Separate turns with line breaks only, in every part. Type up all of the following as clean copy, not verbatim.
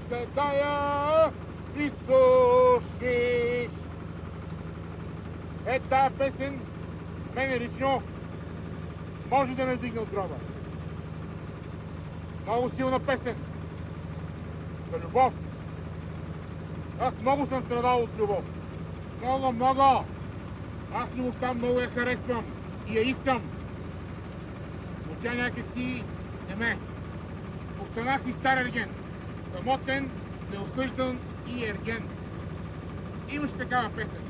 се тая и сушиш. Е, тая песен, мене лично, може да ме вдигне от гроба. Много силна песен. За любов. Аз много съм страдал от любов. Много, много. Аз любовта много я харесвам и я искам. Но тя някак си не ме. Останах си стар ерген. Самотен, неосъждан и ерген. Имаш такава песен.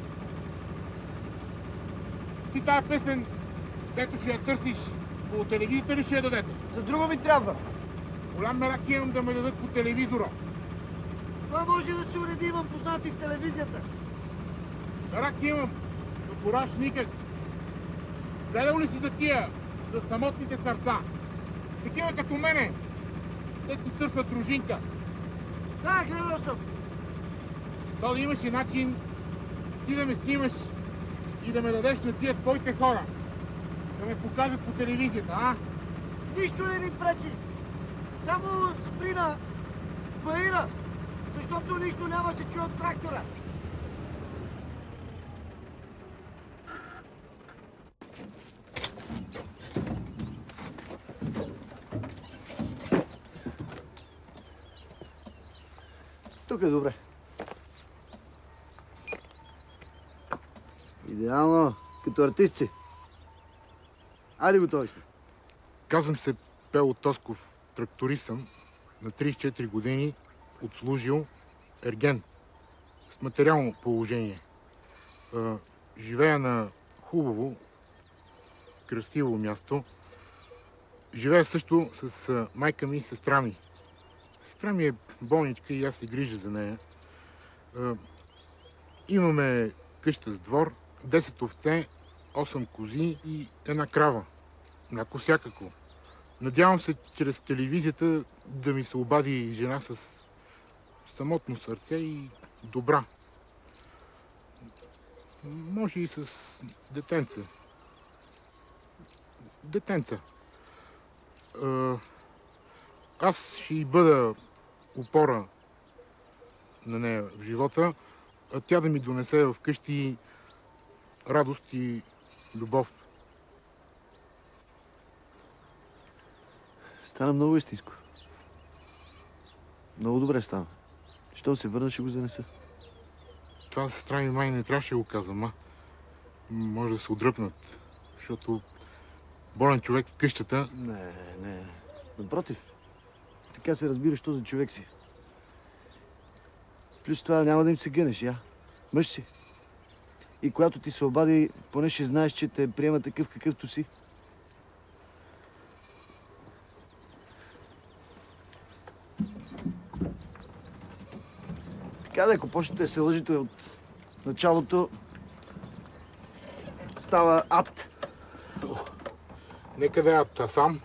Ти тая песен, дето ще я търсиш, по телевизията ли ще я дадете?
За друго ми трябва.
Голям мерак имам да ме дадат по телевизора.
Това може да се уреди, имам познати в телевизията.
Мерак имам, но кораж никак. Гледал ли си за тия, за самотните сърца? Такива като мене, те си търсят дружинка.
Да, гледал съм.
То да имаш и начин ти да ме снимаш и да ме дадеш на тия твоите хора. Да ме покажат по телевизията, а?
Нищо не ни пречи. Само спри на баира, защото нищо няма да се чуе от трактора. Тук е добре. Идеално, като артист си. Айде, готови сме.
Казвам се Пело Тосков, тракторист съм, на 34 години, отслужил ерген, с материално положение. Живея на хубаво, красиво място. Живея също с майка ми и сестра ми. Сестра ми е болничка и аз се грижа за нея. Имаме къща с двор, 10 овце, 8 кози и една крава. Мляко всякакво. Надявам се чрез телевизията да ми се обади жена с самотно сърце и добра. Може и с детенца. Детенца. Аз ще й бъда опора на нея в живота, а тя да ми донесе вкъщи радост и любов.
Стана много истинско. Много добре стана. Щом се върна, ще го занеса.
Това сестра ми май не трябваше да го казвам, а? Може да се отдръпнат, защото болен човек в къщата...
Не. Напротив. Така се разбира, що за човек си. Плюс това няма да им се гънеш, я. Мъж си. И когато ти се обади, поне ще знаеш, че те приема такъв какъвто си. Така да, ако почнете да се лъжите от началото, става ад.
Нека да я сам.